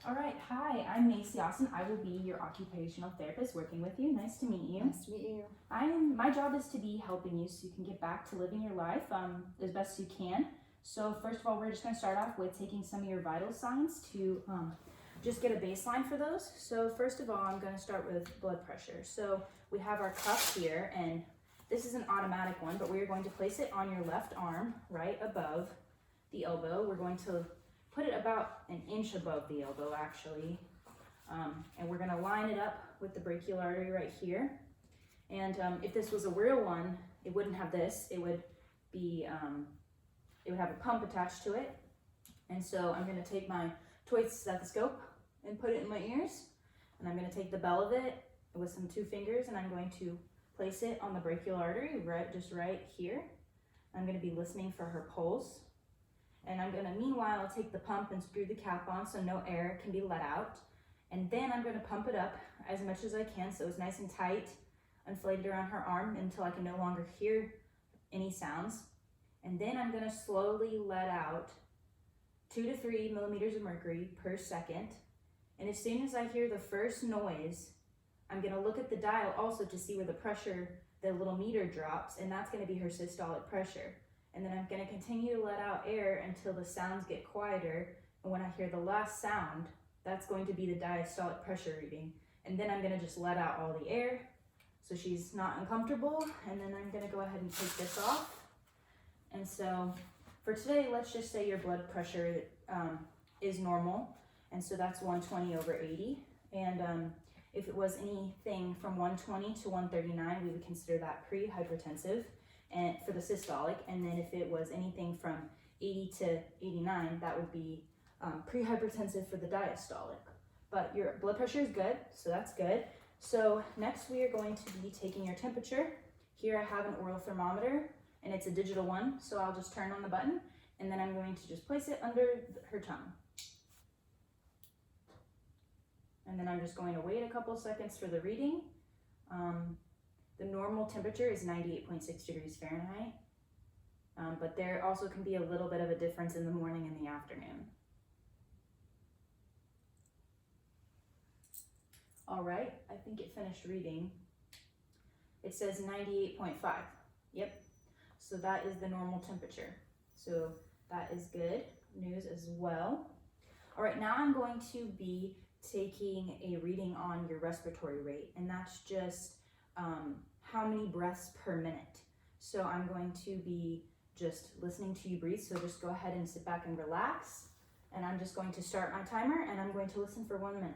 All right, hi, I'm Macy Austin. I will be your occupational therapist working with you. Nice to meet you. Nice to meet you. My job is to be helping you so you can get back to living your life as best you can. So first of all, we're just going to start off with taking some of your vital signs to just get a baseline for those. So first of all, I'm going to start with blood pressure. So we have our cuff here, and this is an automatic one, but we are going to place it on your left arm right above the elbow. We're going to put it about an inch above the elbow actually, and we're going to line it up with the brachial artery right here. And if this was a real one, it wouldn't have this. It would be it would have a pump attached to it. And so I'm going to take my toy stethoscope and put it in my ears, and I'm going to take the bell of it with some 2 fingers, and I'm going to place it on the brachial artery right here. I'm going to be listening for her pulse. And I'm going to, meanwhile, take the pump and screw the cap on so no air can be let out. And then I'm going to pump it up as much as I can so it's nice and tight, inflated around her arm until I can no longer hear any sounds. And then I'm going to slowly let out 2 to 3 millimeters of mercury per second. And as soon as I hear the first noise, I'm going to look at the dial also to see where the pressure, the little meter drops, and that's going to be her systolic pressure. And then I'm going to continue to let out air until the sounds get quieter. And when I hear the last sound, that's going to be the diastolic pressure reading. And then I'm going to just let out all the air so she's not uncomfortable. And then I'm going to go ahead and take this off. And so for today, let's just say your blood pressure is normal. And so that's 120/80. And if it was anything from 120 to 139, we would consider that pre-hypertensive and for the systolic. And then if it was anything from 80 to 89, that would be pre-hypertensive for the diastolic. But your blood pressure is good, so that's good. So next we are going to be taking your temperature. Here I have an oral thermometer, and it's a digital one, so I'll just turn on the button, and then I'm going to just place it under her tongue. And then I'm just going to wait a couple seconds for the reading. The normal temperature is 98.6 degrees Fahrenheit, but there also can be a little bit of a difference in the morning and the afternoon. All right, I think it finished reading. It says 98.5. Yep, so that is the normal temperature. So that is good news as well. All right, now I'm going to be taking a reading on your respiratory rate, and that's just how many breaths per minute. So I'm going to be just listening to you breathe, so just go ahead and sit back and relax. And I'm just going to start my timer, and I'm going to listen for 1 minute.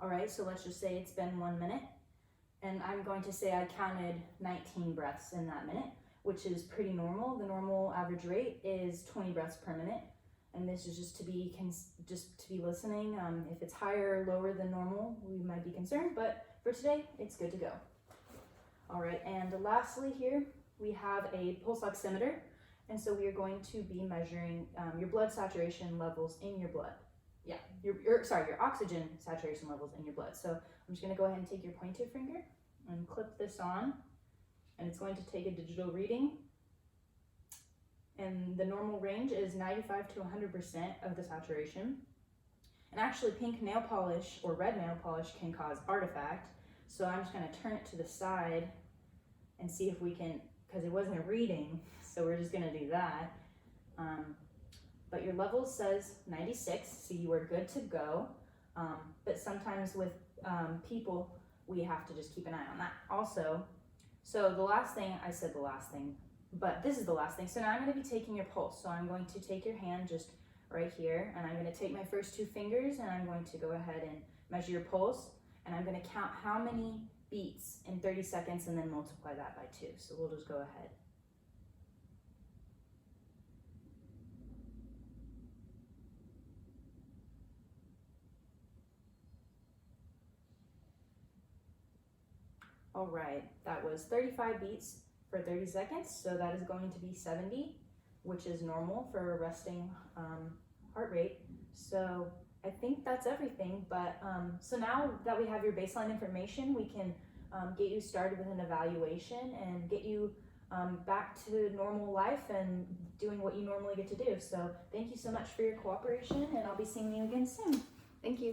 All right, so let's just say it's been 1 minute, and I'm going to say I counted 19 breaths in that minute, which is pretty normal. The normal average rate is 20 breaths per minute. And this is just to be listening. If it's higher or lower than normal, we might be concerned, but for today, it's good to go. All right, and lastly here, we have a pulse oximeter. And so we are going to be measuring your blood saturation levels in your blood. Yeah, your oxygen saturation levels in your blood. So I'm just gonna go ahead and take your pointer finger and clip this on, and it's going to take a digital reading. And the normal range is 95 to 100% of the saturation. And actually pink nail polish or red nail polish can cause artifact. So I'm just gonna turn it to the side and see if we can, because it wasn't a reading, so we're just gonna do that. But your level says 96, so you are good to go. But sometimes with people, we have to just keep an eye on that also. So the last thing, I said the last thing, but this is the last thing. So now I'm going to be taking your pulse. So I'm going to take your hand just right here, and I'm going to take my first 2 fingers, and I'm going to go ahead and measure your pulse, and I'm going to count how many beats in 30 seconds and then multiply that by 2. So we'll just go ahead. All right, that was 35 beats for 30 seconds, so that is going to be 70, which is normal for a resting heart rate. So I think that's everything, but so now that we have your baseline information, we can get you started with an evaluation and get you back to normal life and doing what you normally get to do. So thank you so much for your cooperation, and I'll be seeing you again soon. Thank you.